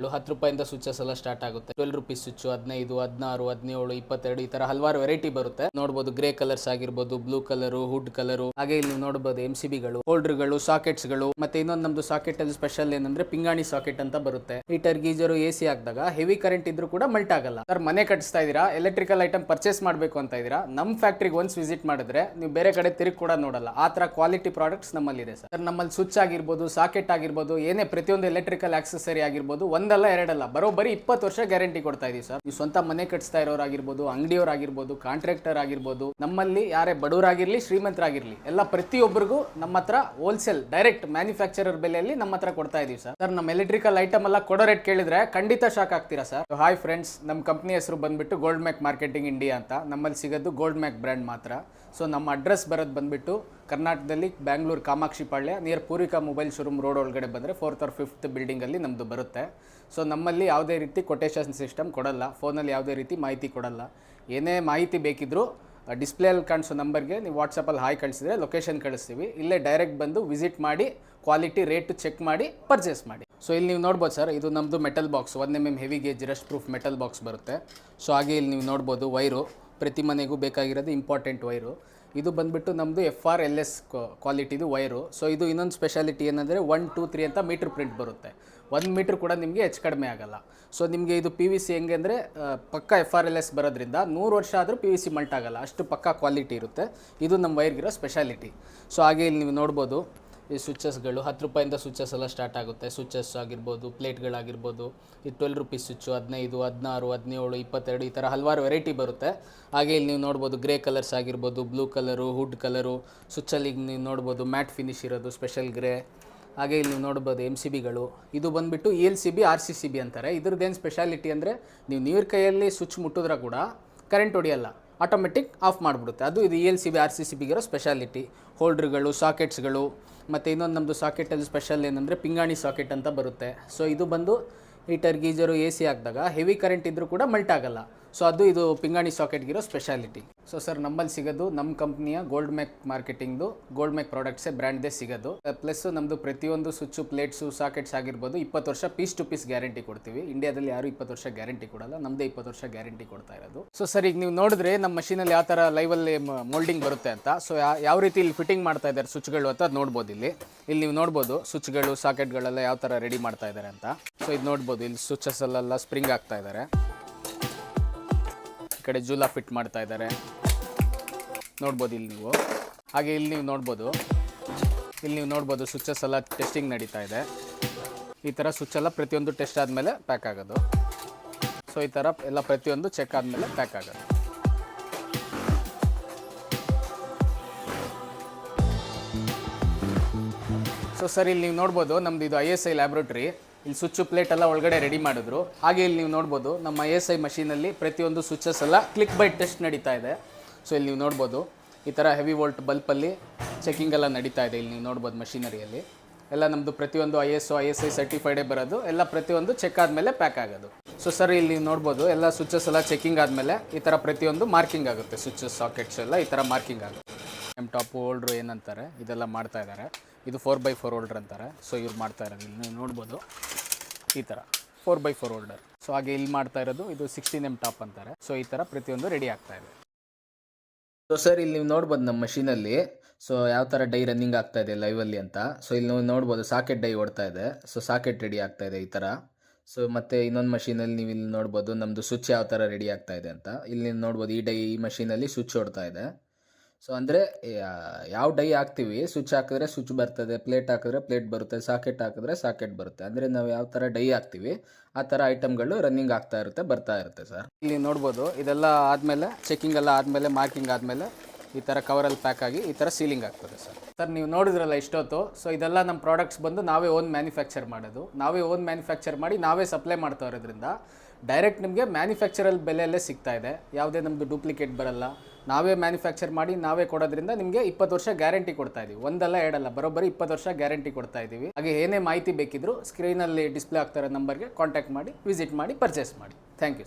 10 ರೂಪಾಯಿಂದ ಸ್ವಿಚಸ್ ಎಲ್ಲ ಸ್ಟಾರ್ಟ್ ಆಗುತ್ತೆ. 12 ರುಪೀಸ್ ಸ್ವಿಚ್, 15, 16, 17, 22 ಈ ತರ ಹಲವಾರು ವೆರೈಟಿ ಬರುತ್ತೆ. ನೋಡಬಹುದು ಗ್ರೇ ಕಲರ್ಸ್ ಆಗಿರ್ಬೋದು, ಬ್ಲೂ ಕಲರ್, ವುಡ್ ಕಲರ್, ಹಾಗೆ ಇಲ್ಲಿ ನೀವು ನೋಡಬಹುದು MCBಗಳು, ಹೋಲ್ಡರ್ಗಳು, ಸಾಕೆಟ್ಸ್ಗಳು. ಮತ್ತೆ ಇನ್ನೊಂದು ನಮ್ದು ಸಾಕೆಟ್ ಅಲ್ಲಿ ಸ್ಪೆಷಲ್ ಏನಂದ್ರೆ ಪಿಂಗಾಣಿ ಸಾಕೆಟ್ ಅಂತ ಬರುತ್ತೆ. ಹೀಟರ್, ಗೀಜರ್, AC ಹಾಕಿದಾಗ ಹೆವಿ ಕರೆಂಟ್ ಇದ್ರೂ ಕೂಡ ಮಲ್ಟ್ ಆಗಲ್ಲ. ಸರ್ ಮನೆ ಕಟ್ಟಿಸ್ತಾ ಇದೀರಾ, ಎಲೆಕ್ಟ್ರಿಕಲ್ ಐಟಮ್ ಪರ್ಚೇಸ್ ಮಾಡಬೇಕು ಅಂತ ಇದೀರಾ, ನಮ್ಮ ಫ್ಯಾಕ್ಟ್ರಿಗೆ ಒನ್ಸ್ ವಿಸಿಟ್ ಮಾಡಿದ್ರೆ ನೀವು ಬೇರೆ ಕಡೆ ತಿರುಗಿ ಕೂಡ ನೋಡಲ್ಲ. ಆ ತರ ಕ್ವಾಲಿಟಿ ಪ್ರಾಡಕ್ಟ್ಸ್ ನಮ್ಮಲ್ಲಿ ಇದೆ ಸರ್. ನಮ್ಮಲ್ಲಿ ಸ್ವಿಚ್ ಆಗಿರ್ಬೋದು, ಸಾಕೆಟ್ ಆಗಿರ್ಬೋದು, ಏನೇ ಪ್ರತಿಯೊಂದು ಎಲೆಕ್ಟ್ರಿಕಲ್ ಆಕ್ಸೆಸರಿ ಆಗಿರ್ಬೋದು, ಒಂದಲ್ಲ ಎರಡಲ್ಲ ಬರೋಬ್ಬರಿ 20 ವರ್ಷ ಗ್ಯಾರಂಟಿ ಕೊಡ್ತಾ ಇದೀವಿ ಸರ್. ನೀವು ಸ್ವಂತ ಮನೆ ಕಟ್ಟಿಸ್ತಾ ಇರೋರಾಗಿರ್ಬೋದು, ಅಂಗಡಿಯವರಾಗಿರ್ಬೋದು, ಕಾಂಟ್ರಾಕ್ಟರ್ ಆಗಿರ್ಬೋದು, ನಮ್ಮಲ್ಲಿ ಯಾರೇ ಬಡವರಾಗಿರ್ಲಿ ಶ್ರೀಮಂತರಾಗಿರ್ಲಿ ಎಲ್ಲ ಪ್ರತಿಯೊಬ್ಬರಿಗೂ ನಮ್ಮ ಹತ್ರ ಹೋಲ್ಸೇಲ್ ಡೈರೆಕ್ಟ್ ಮ್ಯಾನುಫ್ಯಾಕ್ಚರರ್ ಬೆಲೆಯಲ್ಲಿ ನಮ್ಮ ಹತ್ರ ಕೊಡ್ತಾ ಇದೀವಿ ಸರ್. ಸರ್ ನಮ್ಮ ಎಲೆಕ್ಟ್ರಿಕಲ್ ಐಟಮ್ ಎಲ್ಲ ಕೊಡೋ ರೇಟ್ ಕೇಳಿದ್ರೆ ಖಂಡಿತ ಶಾಕ್ ಆಗ್ತೀರಾ ಸರ್. ಹಾಯ್ ಫ್ರೆಂಡ್ಸ್, ನಮ್ಮ ಕಂಪ್ನಿ ಹೆಸರು ಬಂದ್ಬಿಟ್ಟು ಗೋಲ್ಡ್ ಮ್ಯಾಕ್ ಮಾರ್ಕೆಟಿಂಗ್ ಇಂಡಿಯಾ ಅಂತ. ನಮ್ಮಲ್ಲಿ ಸಿಗೋದು ಗೋಲ್ಡ್ ಮ್ಯಾಕ್ ಬ್ರ್ಯಾಂಡ್ ಮಾತ್ರ. ಸೊ ನಮ್ಮ ಅಡ್ರೆಸ್ ಬರೋದು ಬಂದ್ಬಿಟ್ಟು ಕರ್ನಾಟಕದಲ್ಲಿ Bangalore Kamakshi Palya near Poorvika mobile showroom road ಒಳಗಡೆ ಬಂದರೆ 4th or 5th ಬಿಲ್ಡಿಂಗಲ್ಲಿ ನಮ್ಮದು ಬರುತ್ತೆ. ಸೊ ನಮ್ಮಲ್ಲಿ ಯಾವುದೇ ರೀತಿ ಕೊಟೇಶನ್ ಸಿಸ್ಟಮ್ ಕೊಡಲ್ಲ, ಫೋನಲ್ಲಿ ಯಾವುದೇ ರೀತಿ ಮಾಹಿತಿ ಕೊಡಲ್ಲ. ಏನೇ ಮಾಹಿತಿ ಬೇಕಿದ್ರೂ ಡಿಸ್ಪ್ಲೇಯಲ್ಲಿ ಕಾಣಿಸೋ ನಂಬರ್ಗೆ ನೀವು ವಾಟ್ಸಪ್ಪಲ್ಲಿ ಹಾಯ್ ಕಳಿಸಿದ್ರೆ ಲೊಕೇಶನ್ ಕಳಿಸ್ತೀವಿ. ಇಲ್ಲೇ ಡೈರೆಕ್ಟ್ ಬಂದು ವಿಸಿಟ್ ಮಾಡಿ ಕ್ವಾಲಿಟಿ ರೇಟ್ ಚೆಕ್ ಮಾಡಿ ಪರ್ಚೇಸ್ ಮಾಡಿ. ಸೊ ಇಲ್ಲಿ ನೀವು ನೋಡ್ಬೋದು ಸರ್, ಇದು ನಮ್ಮದು metal box, 1 mm heavy gauge Rust proof metal box ಬರುತ್ತೆ. ಸೊ ಹಾಗೆ ಇಲ್ಲಿ ನೀವು ನೋಡ್ಬೋದು ವೈರು, ಪ್ರತಿ ಮನೆಗೂ ಬೇಕಾಗಿರೋದು ಇಂಪಾರ್ಟೆಂಟ್ ವೈರು. ಇದು ಬಂದುಬಿಟ್ಟು ನಮ್ಮದು FRLS ಕ್ವಾಲಿಟಿದು ವೈರು. ಸೊ ಇದು ಇನ್ನೊಂದು ಸ್ಪೆಷಾಲಿಟಿ ಏನಂದರೆ 1, 2, 3 ಅಂತ ಮೀಟ್ರ್ ಪ್ರಿಂಟ್ ಬರುತ್ತೆ. 1 ಮೀಟ್ರ್ ಕೂಡ ನಿಮಗೆ ಹೆಚ್ಚು ಕಡಿಮೆ ಆಗಲ್ಲ. ಸೊ ನಿಮಗೆ ಇದು PVC ಹೆಂಗೆ ಅಂದರೆ ಪಕ್ಕ FRLS ಬರೋದ್ರಿಂದ 100 ವರ್ಷ ಆದರೂ PVC ಮಲ್ಟ್ ಆಗಲ್ಲ, ಅಷ್ಟು ಪಕ್ಕ ಕ್ವಾಲಿಟಿ ಇರುತ್ತೆ. ಇದು ನಮ್ಮ ವೈರ್ಗಿರೋ ಸ್ಪೆಷಾಲಿಟಿ. ಸೊ ಹಾಗೆ ಇಲ್ಲಿ ನೀವು ನೋಡ್ಬೋದು ಈ ಸ್ವಿಚಸ್ಗಳು 10 ರೂಪಾಯಿಂದ ಸ್ವಿಚಸ್ ಎಲ್ಲ ಸ್ಟಾರ್ಟ್ ಆಗುತ್ತೆ. ಸ್ವಿಚಸ್ ಆಗಿರ್ಬೋದು, ಪ್ಲೇಟ್ಗಳಾಗಿರ್ಬೋದು, ಈ 12 ರುಪೀಸ್ ಸ್ವಿಚ್ಚು, 15, 16, 17, 22 ಈ ಥರ ಹಲವಾರು ವೆರೈಟಿ ಬರುತ್ತೆ. ಹಾಗೆ ಇಲ್ಲಿ ನೀವು ನೋಡ್ಬೋದು ಗ್ರೇ ಕಲರ್ಸ್ ಆಗಿರ್ಬೋದು, ಬ್ಲೂ ಕಲರು, ವುಡ್ ಕಲರು, ಸ್ವಿಚ್ಚಲ್ಲಿ ನೀವು ನೋಡ್ಬೋದು ಮ್ಯಾಟ್ ಫಿನಿಶ್ ಇರೋದು ಸ್ಪೆಷಲ್ ಗ್ರೇ. ಹಾಗೆ ಇಲ್ಲಿ ನೀವು ನೋಡ್ಬೋದು MCBಗಳು. ಇದು ಬಂದುಬಿಟ್ಟು ELCB, RCCB ಅಂತಾರೆ. ಇದ್ರದ್ದೇನು ಸ್ಪೆಷಾಲಿಟಿ ಅಂದರೆ ನೀವು ನೀರು ಕೈಯಲ್ಲಿ ಸ್ವಿಚ್ ಮುಟ್ಟಿದ್ರೆ ಕೂಡ ಕರೆಂಟ್ ಹೊಡೆಯಲ್ಲ, ಆಟೋಮೆಟಿಕ್ ಆಫ್ ಮಾಡಿಬಿಡುತ್ತೆ. ಅದು ಇದು ELCB, RCCBಗಿರೋ ಸ್ಪೆಷಾಲಿಟಿ. ಹೋಲ್ಡ್ರ್ಗಳು, ಸಾಕೆಟ್ಸ್ಗಳು. ಮತ್ತು ಇನ್ನೊಂದು ನಮ್ಮದು ಸಾಕೆಟಲ್ಲಿ ಸ್ಪೆಷಲ್ ಏನಂದರೆ ಪಿಂಗಾಣಿ ಸಾಕೆಟ್ ಅಂತ ಬರುತ್ತೆ. ಸೊ ಇದು ಬಂದು ಹೀಟರ್, ಗೀಜರು, AC ಹಾಕಿದಾಗ ಹೆವಿ ಕರೆಂಟ್ ಇದ್ದರೂ ಕೂಡ ಮಲ್ಟ್ ಆಗಲ್ಲ. ಸೊ ಅದು ಇದು ಪಿಂಗಾಣಿ ಸಾಕೆಟ್ಗಿರೋ ಸ್ಪೆಷಾಲಿಟಿ. ಸೊ ಸರ್ ನಮ್ಮಲ್ಲಿ ಸಿಗೋದು ನಮ್ಮ ಕಂಪ್ನಿಯ ಗೋಲ್ಡ್ ಮ್ಯಾಕ್ ಮಾರ್ಕೆಟಿಂಗ್ದು ಗೋಲ್ಡ್ ಮ್ಯಾಕ್ ಪ್ರಾಡಕ್ಟ್ಸೇ ಬ್ರ್ಯಾಂಡ್ದೇ ಸಿಗೋದು. ಪ್ಲಸ್ ನಮ್ಮದು ಪ್ರತಿಯೊಂದು ಸ್ವಿಚ್ಚು, ಪ್ಲೇಟ್ಸು, ಸಾಕೆಟ್ಸ್ ಆಗಿರ್ಬೋದು 20 ವರ್ಷ ಪೀಸ್ ಟು ಪೀಸ್ ಗ್ಯಾರಂಟಿ ಕೊಡ್ತೀವಿ. ಇಂಡಿಯಾದಲ್ಲಿ ಯಾರು 20 ವರ್ಷ ಗ್ಯಾರಂಟಿ ಕೊಡಲ್ಲ, ನಮ್ಮದೇ 20 ವರ್ಷ ಗ್ಯಾರಂಟಿ ಕೊಡ್ತಾ ಇರೋದು. ಸೊ ಸರ್ ಈಗ ನೀವು ನೋಡಿದ್ರೆ ನಮ್ಮ ಮಷೀನಲ್ಲಿ ಯಾವ ಥರ ಲೈವಲ್ಲಿ ಮೋಲ್ಡಿಂಗ್ ಬರುತ್ತೆ ಅಂತ. ಸೊ ಯಾವ ರೀತಿ ಇಲ್ಲಿ ಫಿಟ್ಟಿಂಗ್ ಮಾಡ್ತಾ ಇದ್ದಾರೆ ಸ್ವಿಚ್ಗಳು ಅಂತ ನೋಡ್ಬೋದು. ಇಲ್ಲಿ ನೀವು ನೋಡ್ಬೋದು ಸ್ವಿಚ್ಗಳು, ಸಾಕೆಟ್ಗಳೆಲ್ಲ ಯಾವ ಥರ ರೆಡಿ ಮಾಡ್ತಾ ಇದ್ದಾರೆ ಅಂತ. ಸೊ ಇದು ನೋಡ್ಬೋದು, ಇಲ್ಲಿ ಸ್ವಿಚಸ್ ಅಲ್ಲೆಲ್ಲ ಸ್ಪ್ರಿಂಗ್ ಆಗ್ತಾ ಇದ್ದಾರೆ, ಈ ಕಡೆ ಜೂಲಾ ಫಿಟ್ ಮಾಡ್ತಾ ಇದ್ದಾರೆ ನೋಡ್ಬೋದು ಇಲ್ಲಿ ನೀವು. ಹಾಗೆ ಇಲ್ಲಿ ನೀವು ನೋಡ್ಬೋದು ಸ್ವಿಚಸ್ ಎಲ್ಲ ಟೆಸ್ಟಿಂಗ್ ನಡೀತಾ ಇದೆ. ಈ ಥರ ಸ್ವಿಚ್ ಎಲ್ಲ ಪ್ರತಿಯೊಂದು ಟೆಸ್ಟ್ ಆದಮೇಲೆ ಪ್ಯಾಕ್ ಆಗೋದು. ಸೊ ಈ ಥರ ಎಲ್ಲ ಪ್ರತಿಯೊಂದು ಚೆಕ್ ಆದಮೇಲೆ ಪ್ಯಾಕ್ ಆಗೋದು. ಸೊ ಸರ್ ಇಲ್ಲಿ ನೀವು ನೋಡ್ಬೋದು ನಮ್ಮದು ಇದು ISI ಲ್ಯಾಬ್ರೇಟ್ರಿ. ಇಲ್ಲಿ ಸ್ವಿಚ್ಚು, ಪ್ಲೇಟ್ ಎಲ್ಲ ಒಳಗಡೆ ರೆಡಿ ಮಾಡಿದ್ರು. ಹಾಗೆ ಇಲ್ಲಿ ನೀವು ನೋಡ್ಬೋದು ನಮ್ಮ ISI ಮಷೀನಲ್ಲಿ ಪ್ರತಿಯೊಂದು ಸ್ವಿಚಸ್ ಎಲ್ಲ ಕ್ಲಿಕ್ ಬೈ ಟೆಸ್ಟ್ ನಡೀತಾ ಇದೆ. ಸೊ ಇಲ್ಲಿ ನೀವು ನೋಡ್ಬೋದು ಈ ಥರ ಹೆವಿ ವೋಲ್ಟ್ ಬಲ್ಪಲ್ಲಿ ಚೆಕಿಂಗ್ ಎಲ್ಲ ನಡೀತಾ ಇದೆ. ಇಲ್ಲಿ ನೀವು ನೋಡ್ಬೋದು ಮಷೀನರಿಯಲ್ಲಿ ಎಲ್ಲ ನಮ್ಮದು ಪ್ರತಿಯೊಂದು ISO, ISI ಸರ್ಟಿಫೈಡೇ ಬರೋದು. ಎಲ್ಲ ಪ್ರತಿಯೊಂದು ಚೆಕ್ ಆದಮೇಲೆ ಪ್ಯಾಕ್ ಆಗೋದು. ಸೊ ಸರ್ ಇಲ್ಲಿ ನೀವು ನೋಡ್ಬೋದು ಎಲ್ಲ ಸ್ವಿಚಸ್ ಎಲ್ಲ ಚೆಕಿಂಗ್ ಆದಮೇಲೆ ಈ ಥರ ಪ್ರತಿಯೊಂದು ಮಾರ್ಕಿಂಗ್ ಆಗುತ್ತೆ. ಸ್ವಿಚಸ್, ಸಾಕೆಟ್ಸ್ ಎಲ್ಲ ಈ ಥರ ಮಾರ್ಕಿಂಗ್ ಆಗುತ್ತೆ. ಟಾಪ್ ಹೋಲ್ಡ್ರು ಏನಂತಾರೆ ಇದೆಲ್ಲ ಮಾಡ್ತಾ ಇದ್ದಾರೆ. ಇದು 4x4 ಹೋಲ್ಡರ್ ಅಂತಾರೆ. ಸೊ ಇವ್ರು ಮಾಡ್ತಾ ಇರೋದು ಇಲ್ಲಿ ನೀವು ನೋಡ್ಬೋದು ಈ ಥರ 4x4 ಹೋಲ್ಡರ್. ಸೊ ಹಾಗೆ ಇಲ್ಲಿ ಮಾಡ್ತಾ ಇರೋದು ಇದು 16mm ಟಾಪ್ ಅಂತಾರೆ. ಸೊ ಈ ಥರ ಪ್ರತಿಯೊಂದು ರೆಡಿ ಆಗ್ತಾ ಇದೆ. ಸೊ ಸರ್ ಇಲ್ಲಿ ನೀವು ನೋಡ್ಬೋದು ನಮ್ಮ ಮಷೀನಲ್ಲಿ ಸೊ ಯಾವ ಥರ ಡೈ ರನ್ನಿಂಗ್ ಆಗ್ತಾ ಇದೆ ಲೈವಲ್ಲಿ ಅಂತ. ಸೊ ಇಲ್ಲಿ ನೀವು ನೋಡ್ಬೋದು ಸಾಕೆಟ್ ಡೈ ಓಡ್ತಾ ಇದೆ. ಸೊ ಸಾಕೆಟ್ ರೆಡಿ ಆಗ್ತಾ ಇದೆ ಈ ಥರ. ಸೊ ಮತ್ತು ಇನ್ನೊಂದು ಮಷೀನಲ್ಲಿ ನೀವು ಇಲ್ಲಿ ನೋಡ್ಬೋದು ನಮ್ಮದು ಸ್ವಿಚ್ ಯಾವ ಥರ ರೆಡಿ ಆಗ್ತಾ ಇದೆ ಅಂತ. ಇಲ್ಲಿ ನೀವು ನೋಡ್ಬೋದು ಈ ಮಷೀನಲ್ಲಿ ಸ್ವಿಚ್ ಓಡ್ತಾ ಇದೆ. ಸೊ ಅಂದರೆ ಯಾವ ಡೈ ಹಾಕ್ತೀವಿ, ಸ್ವಿಚ್ ಹಾಕಿದ್ರೆ ಸ್ವಿಚ್ ಬರ್ತದೆ, ಪ್ಲೇಟ್ ಹಾಕಿದ್ರೆ ಪ್ಲೇಟ್ ಬರುತ್ತೆ, ಸಾಕೆಟ್ ಹಾಕಿದ್ರೆ ಸಾಕೆಟ್ ಬರುತ್ತೆ. ಅಂದರೆ ನಾವು ಯಾವ ಥರ ಡೈ ಹಾಕ್ತೀವಿ ಆ ಥರ ಐಟಮ್ಗಳು ರನ್ನಿಂಗ್ ಆಗ್ತಾ ಇರುತ್ತೆ, ಬರ್ತಾ ಇರುತ್ತೆ ಸರ್. ಇಲ್ಲಿ ನೋಡ್ಬೋದು ಇದೆಲ್ಲ ಆದಮೇಲೆ ಚೆಕಿಂಗ್ ಎಲ್ಲ ಆದಮೇಲೆ ಮಾರ್ಕಿಂಗ್ ಆದಮೇಲೆ ಈ ಥರ ಕವರಲ್ಲಿ ಪ್ಯಾಕ್ ಆಗಿ ಈ ಥರ ಸೀಲಿಂಗ್ ಆಗ್ತದೆ ಸರ್. ಸರ್ ನೀವು ನೋಡಿದ್ರಲ್ಲ ಇಷ್ಟೊತ್ತು. ಸೊ ಇದೆಲ್ಲ ನಮ್ಮ ಪ್ರಾಡಕ್ಟ್ಸ್ ಬಂದು ನಾವೇ ಓನ್ ಮ್ಯಾನುಫ್ಯಾಕ್ಚರ್ ಮಾಡೋದು. ನಾವೇ ಓನ್ ಮ್ಯಾನುಫ್ಯಾಕ್ಚರ್ ಮಾಡಿ ನಾವೇ ಸಪ್ಲೈ ಮಾಡ್ತಾ ಇರೋದ್ರಿಂದ ಡೈರೆಕ್ಟ್ ನಿಮಗೆ ಮ್ಯಾನುಫ್ಯಾಕ್ಚರಲ್ ಬೆಲೆಯಲ್ಲೇ ಸಿಗ್ತಾ ಇದೆ. ಯಾವುದೇ ನಮ್ಮದು ಡೂಪ್ಲಿಕೇಟ್ ಬರಲ್ಲ. ನಾವೇ ಮ್ಯಾನುಫ್ಯಾಕ್ಚರ್ ಮಾಡಿ ನಾವೇ ಕೊಡೋದ್ರಿಂದ ನಿಮಗೆ 20 ವರ್ಷ ಗ್ಯಾರಂಟಿ ಕೊಡ್ತಾ ಇದೀವಿ. ಒಂದಲ್ಲ ಎರಡಲ್ಲ, ಬರೋಬ್ಬರಿ 20 ವರ್ಷ ಗ್ಯಾರಂಟಿ ಕೊಡ್ತಾ ಇದ್ದೀವಿ. ಹಾಗೆ ಏನೇ ಮಾಹಿತಿ ಬೇಕಿದ್ರು ಸ್ಕ್ರೀನಲ್ಲಿ ಡಿಸ್ಪ್ಲೇ ಆಗ್ತಾ ಇರೋ ನಂಬರ್ಗೆ ಕಾಂಟ್ಯಾಕ್ಟ್ ಮಾಡಿ, ವಿಸಿಟ್ ಮಾಡಿ, ಪರ್ಚೇಸ್ ಮಾಡಿ. Thank you.